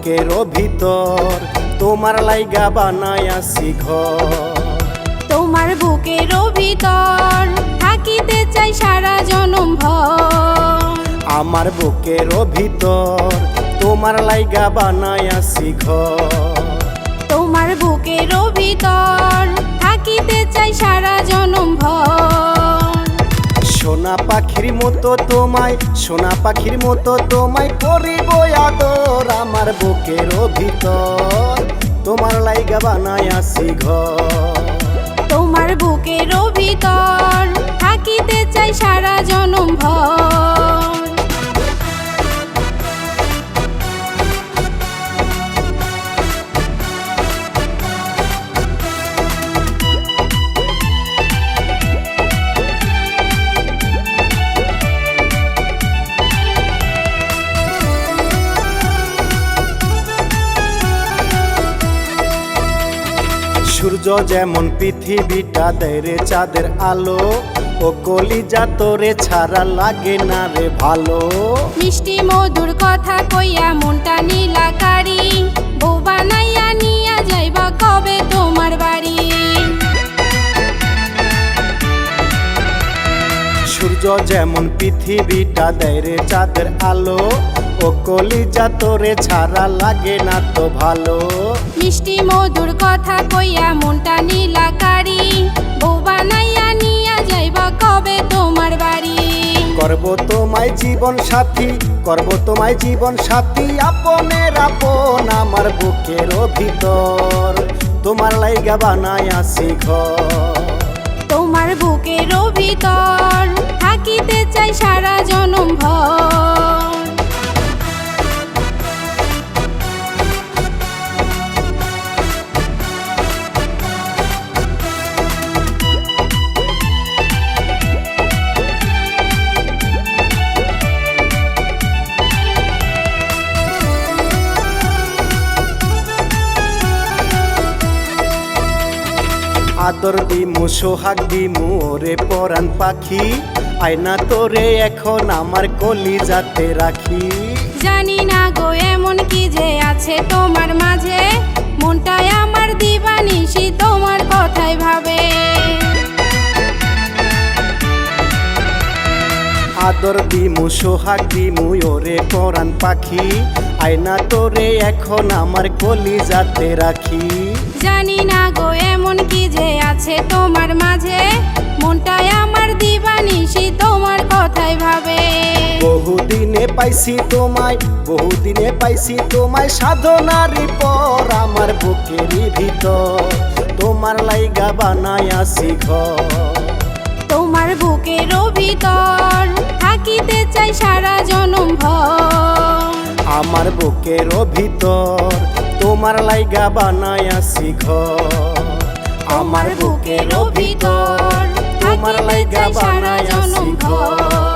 বুকের ভিতর তোমার লাইগা বানায়াছি ঘর। তোমার বুকের ভিতর থাকিতে চাই সারা জনম ভর। আমার বুকের ভিতর তোমার লাইগা বানায়াছি ঘর। তোমার বুকের ভিতর থাকিতে চাই সারা জনম ভর। সোনা পাখির মতো তোমায়, সোনা পাখির মতো তোমায় করিব আদর। আমার বুকের ভিতর তোমার লাইগা বানায়াছি ঘর। তোমার বুকের ভিতর থাকিতে চাই সারা জনম ভর। সূর্য যেমন পৃথিবীটা দেয় রে চাঁদের আলো, ও কলিজা তোরে ছাড়া লাগে না রে ভালো। মিষ্টি মধুর কথা কইয়া মনটা নীলাকারি, বউ বানাইয়া নিয়া যাইবা কবে তোমার বাড়ি। সূর্য যেমন পৃথিবীটা দেয় রে চাঁদের আলো, ও কলিজা তোরে ছাড়া লাগে না তো ভালো। মিষ্টি মধুর কথা কইয়া মনটা নীলাকারি, বউ বানাইয়া নিয়া যাইবা কবে তোমার বাড়ি। করব তোমায় জীবন সাথী, করব তোমায় জীবন সাথী, আপনের আপন। আমার বুকের ভিতর তোমার লাইগা বানায়াছি ঘর। তোমার বুকের ভিতর থাকিতে চাই সারা জনম ভর। আদর দিমু সোহাগ দিমু ওরে পরাণ পাখি, আয়না তোরে এখন আমার কলিজাতে রাখি। জানি না গো এমন কি যে আছে তোমার মাঝে, মনটায় আমার দিবানিশি তোমার কথাই ভাবে। আদর দিমু সোহাগ দিমু ওরে পরাণ পাখি, আয়না তোরে এখন আমার কলিজাতে রাখি। জানি না গো এমন কি যে আছে তোমার মাঝে, মনটায় আমার দিবানিশি তোমার কথাই ভাবে। বহুদিনে পাইছি তোমায়, বহুদিনে পাইছি তোমায় সাধনারি পর। আমার বুকেরই ভিতর তোমার লাইগা বানায়াছি ঘর। তোমার বুকের ভিতর থাকিতে চাই সারা জনম ভর। আমার বুকের ভিতর তোমার লাইগা বানায়াছি ঘর। আমার বুকের ভিতর তোমার লাইগা বানায়াছি ঘর।